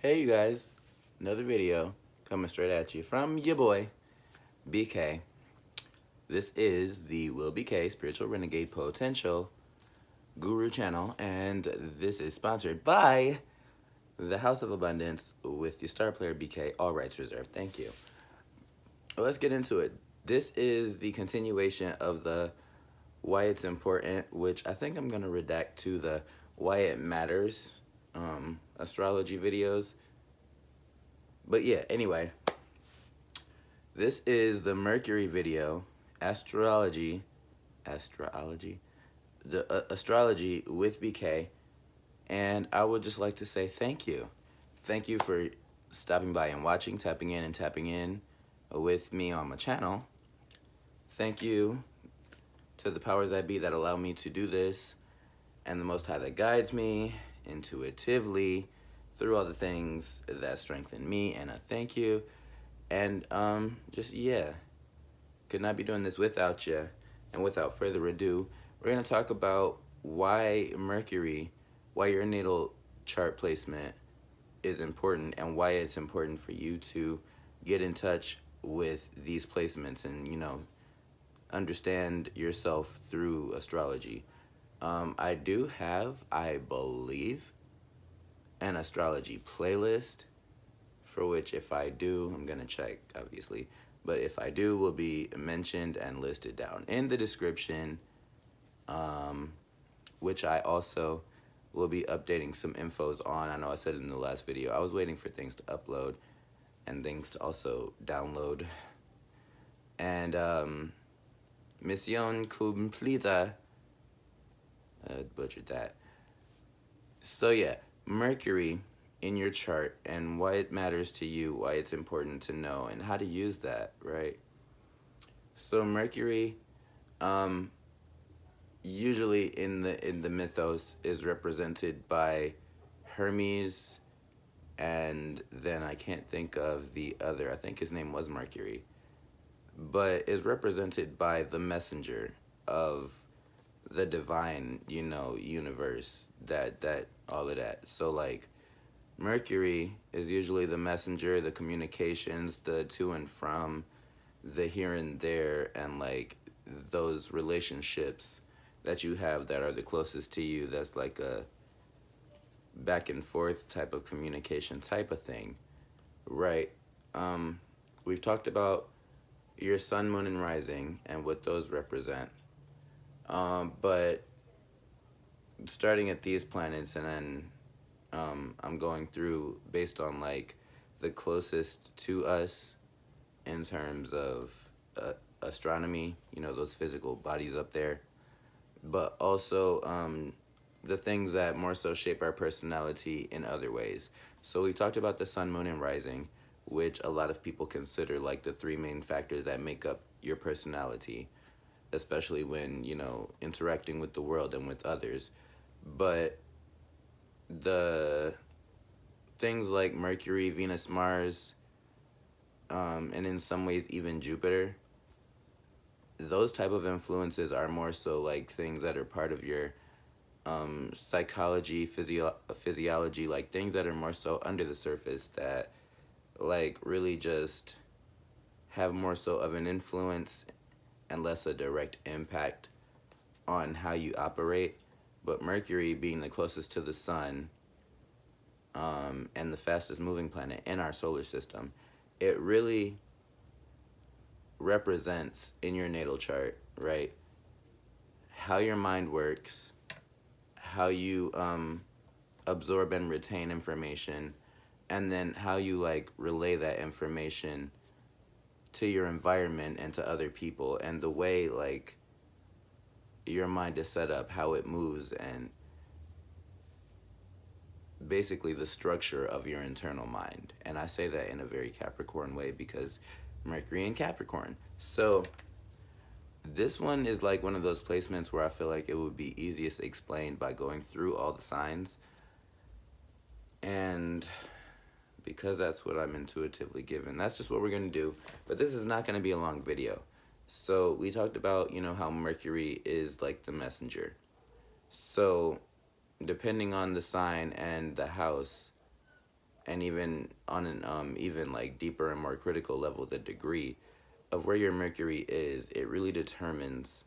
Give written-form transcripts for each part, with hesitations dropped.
Hey you guys, another video coming straight at you from your boy, BK. This is the Will BK Spiritual Renegade Potential Guru channel, and this is sponsored by the House of Abundance with the star player BK, all rights reserved. Thank you. Let's get into it. This is the continuation of the why it's important, which I think I'm going to redact to the why it matters astrology videos. But yeah, anyway, this is the Mercury video, astrology, the astrology with BK, and I would just like to say thank you. Thank you for stopping by and watching, tapping in with me on my channel. Thank you to the powers that be that allow me to do this, and the Most High that guides me intuitively through all the things that strengthen me, and I thank you. And just yeah, could not be doing this without you. And without further ado, we're gonna talk about why Mercury, why your natal chart placement is important, and why it's important for you to get in touch with these placements and understand yourself through astrology. I do have, I believe, an astrology playlist, for which if I do, I'm gonna check obviously, but if I do, will be mentioned and listed down in the description, which I also will be updating some infos on. I know I said in the last video, I was waiting for things to upload and things to also download. And Mission cumplida, butchered that. So yeah, Mercury in your chart and why it matters to you, why it's important to know, and how to use that, right? So Mercury, usually in the mythos, is represented by Hermes, and then I can't think of the other. I think his name was Mercury, but is represented by the messenger of the divine, universe, that all of that. So like Mercury is usually the messenger, the communications, the to and from, the here and there, and like those relationships that you have that are the closest to you, that's like a back and forth type of communication type of thing, right? We've talked about your sun, moon, and rising and what those represent. But starting at these planets, and then I'm going through based on like the closest to us in terms of astronomy, those physical bodies up there, but also the things that more so shape our personality in other ways. So we talked about the sun, moon, and rising, which a lot of people consider like the three main factors that make up your personality, especially when, interacting with the world and with others. But the things like Mercury, Venus, Mars, and in some ways even Jupiter, those type of influences are more so like things that are part of your psychology, physiology, like things that are more so under the surface that like really just have more so of an influence and less a direct impact on how you operate. But Mercury being the closest to the sun, and the fastest moving planet in our solar system, it really represents in your natal chart, right, how your mind works, how you absorb and retain information, and then how you like relay that information to your environment and to other people, and the way like your mind is set up, how it moves, and basically the structure of your internal mind. And I say that in a very Capricorn way because Mercury in Capricorn. So this one is like one of those placements where I feel like it would be easiest explained by going through all the signs. And because that's what I'm intuitively given, that's just what we're going to do. But this is not going to be a long video. So we talked about, how Mercury is like the messenger. So depending on the sign and the house, and even on an even like deeper and more critical level, the degree of where your Mercury is, it really determines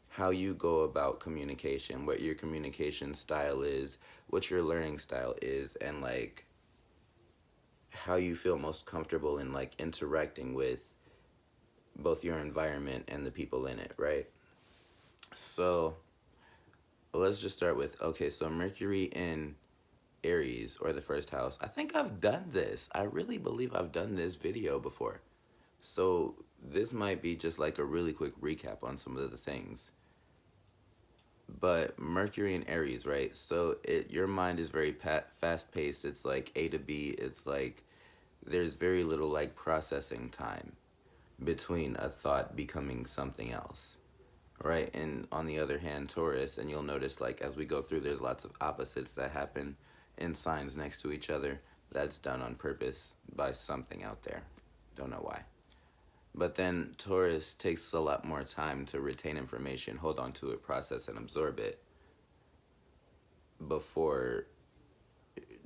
how you go about communication, what your communication style is, what your learning style is, and like how you feel most comfortable in like interacting with both your environment and the people in it, right? So let's just start with, okay, so Mercury in Aries, or the first house. I think I've done this. I really believe I've done this video before. So this might be just like a really quick recap on some of the things. But Mercury in Aries, right? So your mind is very fast paced. It's like A to B. It's like there's very little like processing time between a thought becoming something else, right? And on the other hand, Taurus, and you'll notice like as we go through, there's lots of opposites that happen in signs next to each other. That's done on purpose by something out there. Don't know why. But then Taurus takes a lot more time to retain information, hold on to it, process, and absorb it before,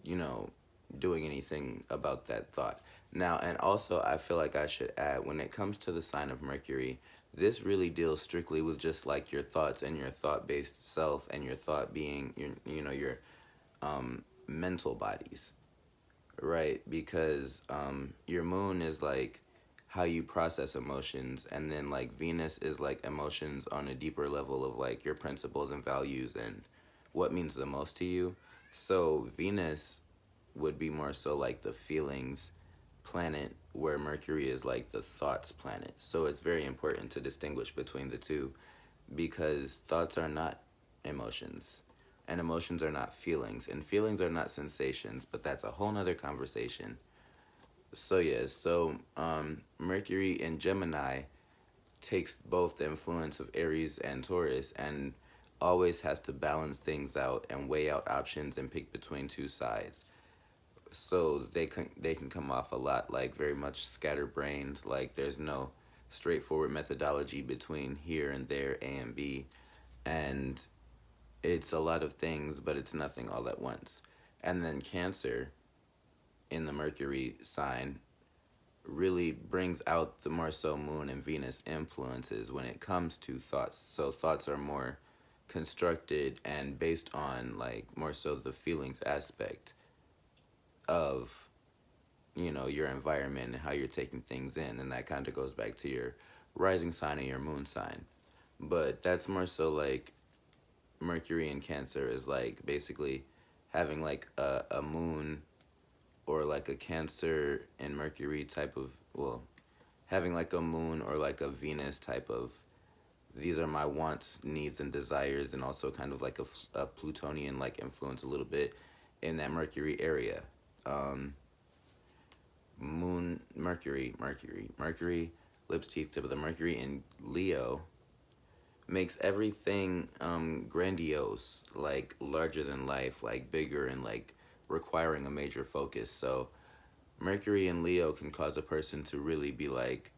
you know, doing anything about that thought. Now, and also, I feel like I should add, when it comes to the sign of Mercury, this really deals strictly with just like your thoughts and your thought based self, and your thought being your mental bodies, right? Because your moon is like how you process emotions, and then like Venus is like emotions on a deeper level of like your principles and values and what means the most to you. So Venus would be more so like the feelings planet, where Mercury is like the thoughts planet. So it's very important to distinguish between the two, because thoughts are not emotions, and emotions are not feelings, and feelings are not sensations, but that's a whole nother conversation. So yeah, so Mercury in Gemini takes both the influence of Aries and Taurus, and always has to balance things out and weigh out options and pick between two sides. So they can come off a lot like very much scatterbrained, like there's no straightforward methodology between here and there, A and B, and it's a lot of things, but it's nothing all at once. And then Cancer in the Mercury sign really brings out the more so Moon and Venus influences when it comes to thoughts. So thoughts are more constructed and based on like more so the feelings aspect of your environment and how you're taking things in, and that kind of goes back to your rising sign and your moon sign. But that's more so like Mercury in Cancer is like basically having like a moon or like a Cancer and Mercury type of, well, having like a moon or like a Venus type of, these are my wants, needs, and desires, and also kind of like a Plutonian like influence a little bit in that Mercury area. Um, Mercury, lips, teeth, tip of the Mercury in Leo makes everything grandiose, like larger than life, like bigger, and like requiring a major focus. So Mercury in Leo can cause a person to really be like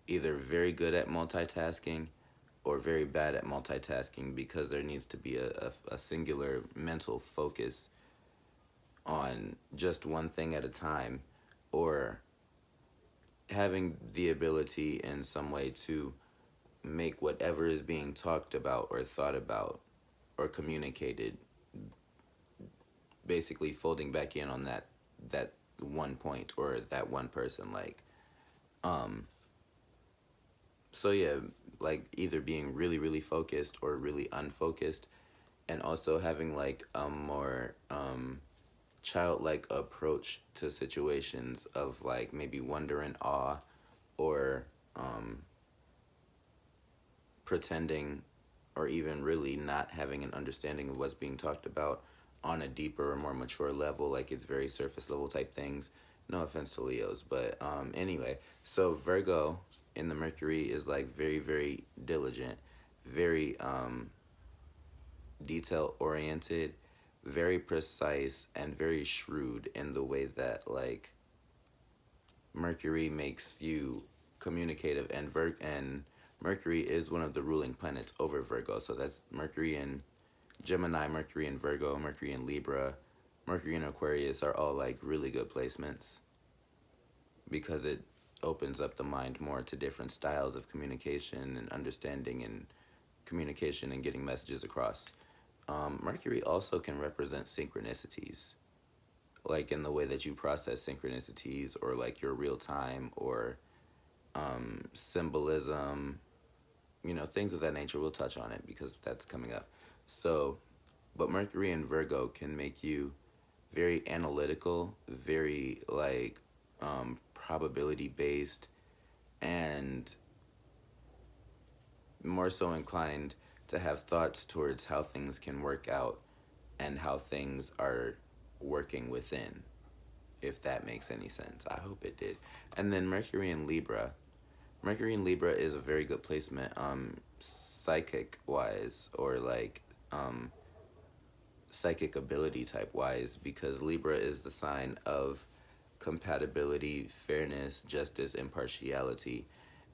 either very good at multitasking or very bad at multitasking, because there needs to be a singular mental focus on just one thing at a time, or having the ability in some way to make whatever is being talked about or thought about or communicated basically folding back in on that one point or that one person, like um so yeah, like either being really really focused or really unfocused, and also having like a more childlike approach to situations of like maybe wonder and awe, or um pretending, or even really not having an understanding of what's being talked about on a deeper or more mature level, like it's very surface level type things. No offense to Leos, but anyway, so Virgo in the Mercury is like very very diligent, very detail oriented, very precise, and very shrewd in the way that like Mercury makes you communicative, and Mercury is one of the ruling planets over Virgo. So that's Mercury in Gemini, Mercury in Virgo, Mercury in Libra. Mercury and Aquarius are all like really good placements because it opens up the mind more to different styles of communication and understanding and communication and getting messages across. Mercury also can represent synchronicities, like in the way that you process synchronicities or like your real time or symbolism, things of that nature. We'll touch on it because that's coming up. So, but Mercury and Virgo can make you very analytical, very like probability based, and more so inclined to have thoughts towards how things can work out and how things are working within, if that makes any sense. I hope it did. And then Mercury in Libra. Mercury in Libra is a very good placement, psychic wise, or like psychic ability type wise, because Libra is the sign of compatibility, fairness, justice, impartiality.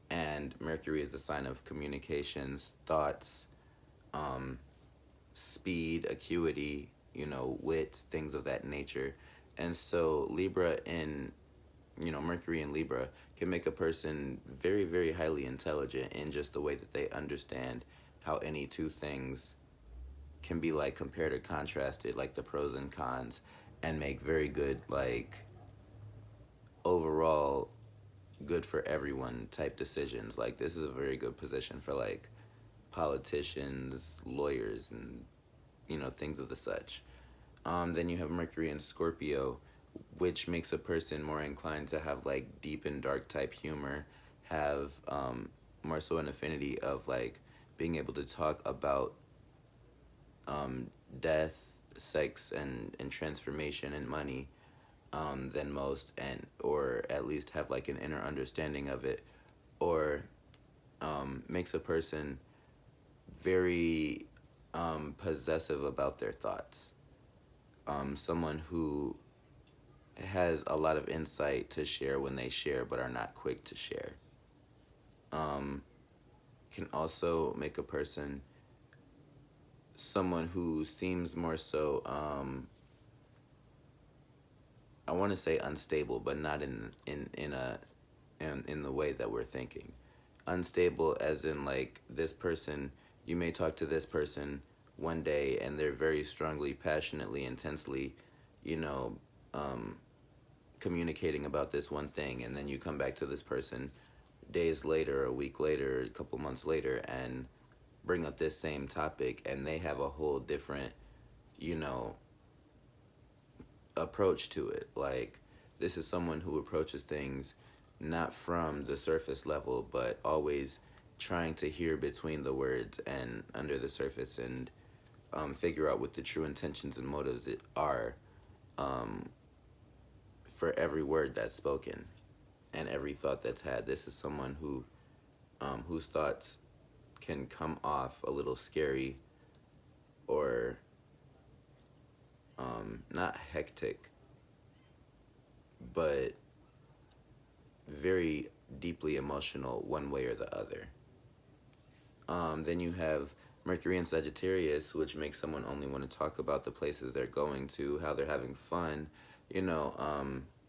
And Mercury is the sign of communications, thoughts, speed, acuity, wit, things of that nature. And so Mercury in Libra can make a person very, very highly intelligent in just the way that they understand how any two things can be like compared or contrasted, like the pros and cons, and make very good, like, overall good for everyone type decisions. Like, this is a very good position for like politicians, lawyers, and things of the such. Then you have Mercury in Scorpio, which makes a person more inclined to have like deep and dark type humor, have more so an affinity of like being able to talk about death, sex, and transformation and money than most, and or at least have like an inner understanding of it, or makes a person very possessive about their thoughts. Someone who has a lot of insight to share when they share, but are not quick to share. Can also make a person someone who seems more so, I want to say unstable, but not in the way that we're thinking. Unstable as in like this person, you may talk to this person one day and they're very strongly, passionately, intensely, you know, communicating about this one thing, and then you come back to this person days later, a week later, a couple months later, and bring up this same topic, and they have a whole different, you know, approach to it. Like, this is someone who approaches things not from the surface level, but always trying to hear between the words and under the surface, and figure out what the true intentions and motives are for every word that's spoken and every thought that's had. This is someone whose thoughts can come off a little scary or not hectic, but very deeply emotional one way or the other. Then you have Mercury in Sagittarius, which makes someone only want to talk about the places they're going to, how they're having fun,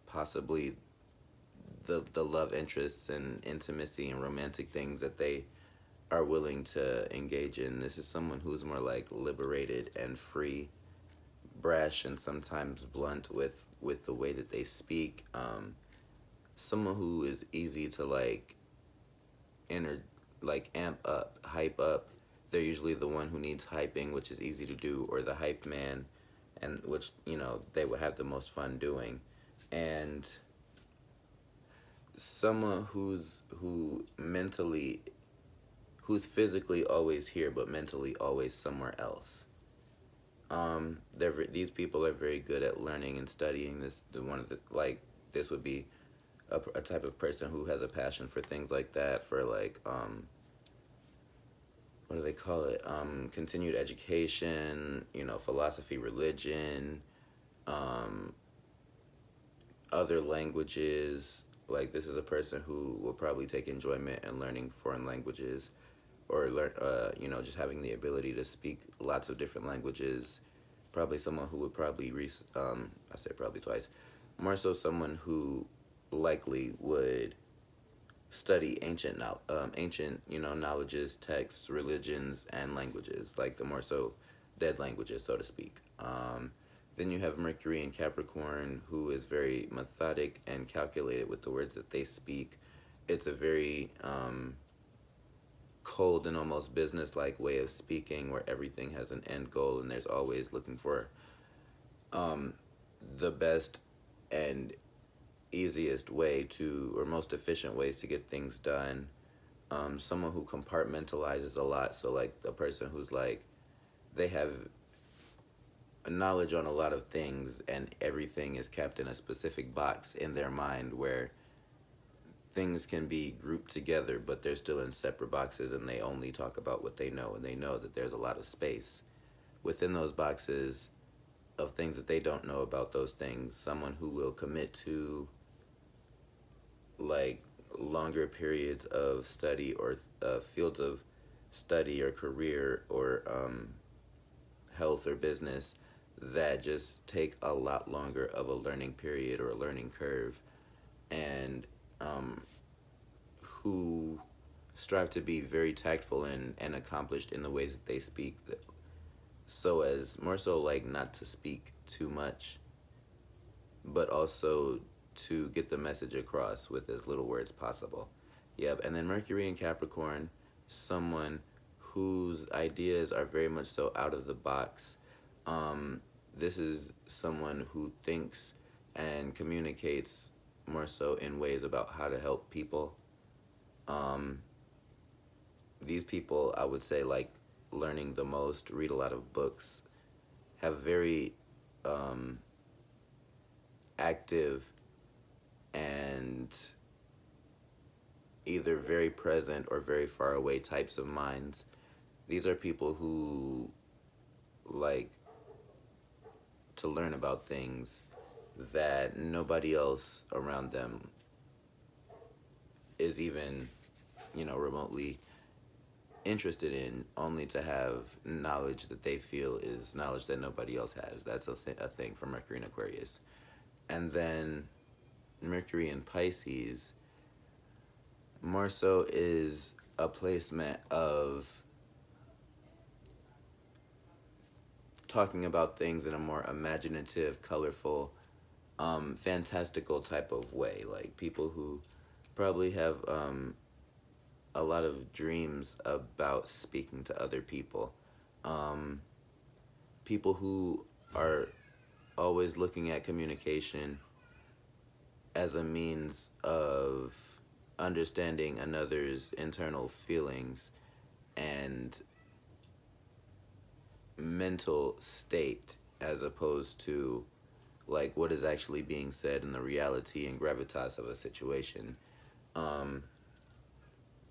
possibly the love interests and intimacy and romantic things that they are willing to engage in. This is someone who's more like liberated and free, brash, and sometimes blunt with the way that they speak. Someone who is easy to like amp up, hype up. They're usually the one who needs hyping, which is easy to do, or the hype man, and which they would have the most fun doing. And someone who's physically always here but mentally always somewhere else. These people are very good at learning and studying. This would be a type of person who has a passion for things like that, for like what do they call it? Continued education, philosophy, religion, other languages. Like, this is a person who will probably take enjoyment in learning foreign languages, or learn, just having the ability to speak lots of different languages, probably someone who would probably I say probably twice, more so someone who likely would study ancient knowledges, texts, religions, and languages, like the more so dead languages, so to speak. Then you have Mercury in Capricorn, who is very methodic and calculated with the words that they speak. It's a very cold and almost business-like way of speaking, where everything has an end goal, and there's always looking for the best and easiest way to, or most efficient ways to get things done. Someone who compartmentalizes a lot, so like a person who's like, they have knowledge on a lot of things, and everything is kept in a specific box in their mind, where things can be grouped together, but they're still in separate boxes, and they only talk about what they know, and they know that there's a lot of space within those boxes of things that they don't know about those things. Someone who will commit to like longer periods of study, or fields of study or career, or health or business, that just take a lot longer of a learning period or a learning curve, and who strive to be very tactful and accomplished in the ways that they speak, so as more so like not to speak too much, but also to get the message across with as little words possible. Yep. And then Mercury in Capricorn, someone whose ideas are very much so out of the box. This is someone who thinks and communicates more so in ways about how to help people. These people, I would say, like learning the most, read a lot of books, have very active and either very present or very far away types of minds. These are people who like to learn about things that nobody else around them is even, remotely interested in, only to have knowledge that they feel is knowledge that nobody else has. That's a thing for Mercury in Aquarius. And then Mercury in Pisces more so is a placement of talking about things in a more imaginative, colorful, fantastical type of way. Like people who probably have a lot of dreams about speaking to other people. People who are always looking at communication as a means of understanding another's internal feelings and mental state, as opposed to like what is actually being said in the reality and gravitas of a situation.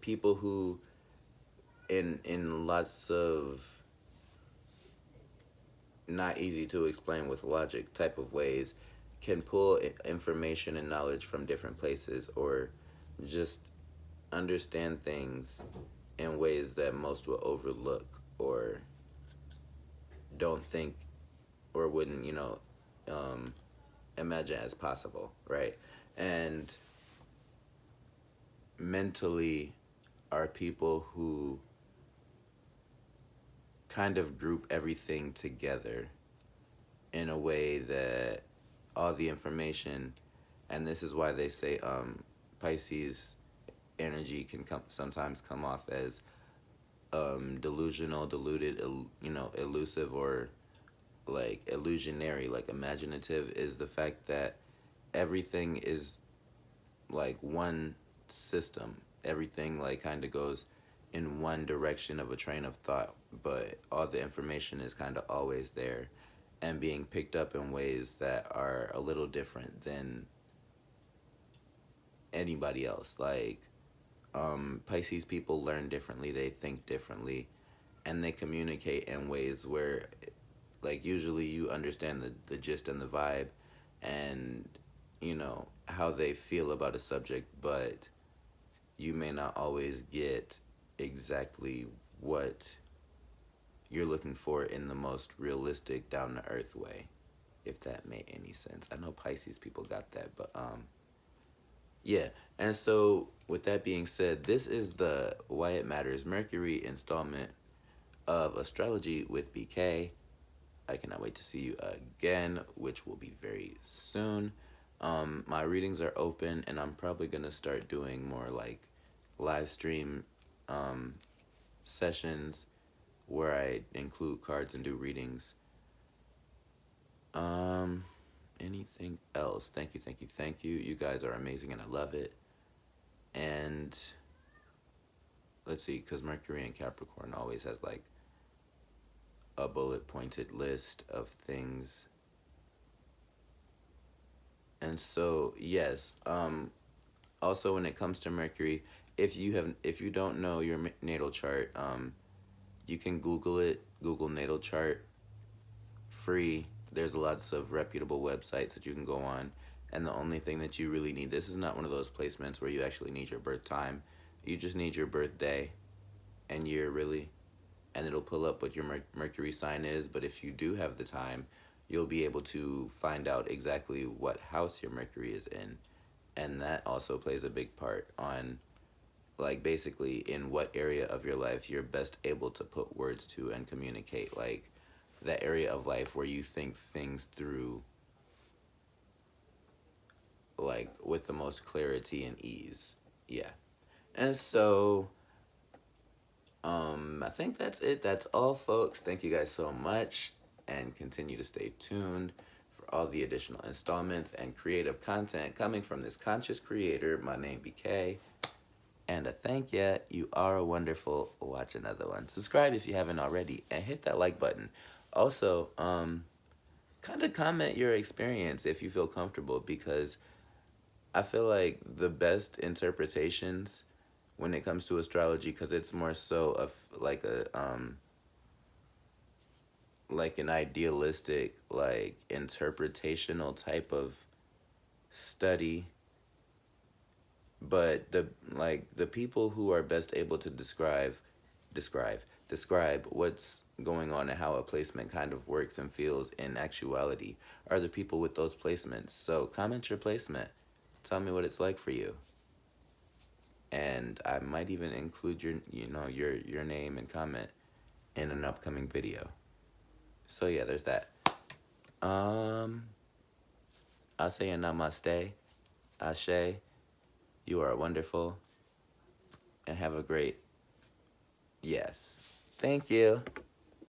People who in lots of not easy to explain with logic type of ways can pull information and knowledge from different places, or just understand things in ways that most will overlook or don't think, or wouldn't, imagine as possible, right? And mentally are people who kind of group everything together in a way that all the information, and this is why they say Pisces energy can sometimes come off as delusional, deluded, elusive, or like illusionary, like imaginative, is the fact that everything is like one system. Everything like kind of goes in one direction of a train of thought, but all the information is kind of always there and being picked up in ways that are a little different than anybody else. Like Pisces people learn differently, they think differently, and they communicate in ways where like usually you understand the gist and the vibe, and how they feel about a subject, but you may not always get exactly what you're looking for in the most realistic, down to earth way, if that made any sense. I know Pisces people got that, but yeah. And so with that being said, this is the Why It Matters Mercury installment of Astrology with BK. I cannot wait to see you again, which will be very soon. My readings are open, and I'm probably gonna start doing more like live stream sessions where I include cards and do readings. Anything else? Thank you, thank you, thank you. You guys are amazing, and I love it. And let's see, because Mercury and Capricorn always has like a bullet pointed list of things. And so yes, also when it comes to Mercury, if you don't know your natal chart, you can Google it. Google natal chart, free. There's lots of reputable websites that you can go on, and the only thing that you really need, this is not one of those placements where you actually need your birth time. You just need your birthday and year, really, and it'll pull up what your Mercury sign is. But if you do have the time, you'll be able to find out exactly what house your Mercury is in, and that also plays a big part on like basically in what area of your life you're best able to put words to and communicate, like that area of life where you think things through like with the most clarity and ease. Yeah. And so I think that's it. That's all, folks. Thank you guys so much, and continue to stay tuned for all the additional installments and creative content coming from this conscious creator. My name BK, and a thank ya. You are wonderful. Watch another one. Subscribe if you haven't already, and hit that like button. Also, kind of comment your experience if you feel comfortable, because I feel like the best interpretations when it comes to astrology, because it's more so of like a like an idealistic, like interpretational type of study, but the people who are best able to describe what's going on and how a placement kind of works and feels in actuality are the people with those placements. So comment your placement, tell me what it's like for you, and I might even include your name and comment in an upcoming video. So yeah, there's that. I'll say a namaste, ashe. You are wonderful, and have a great, yes. Thank you.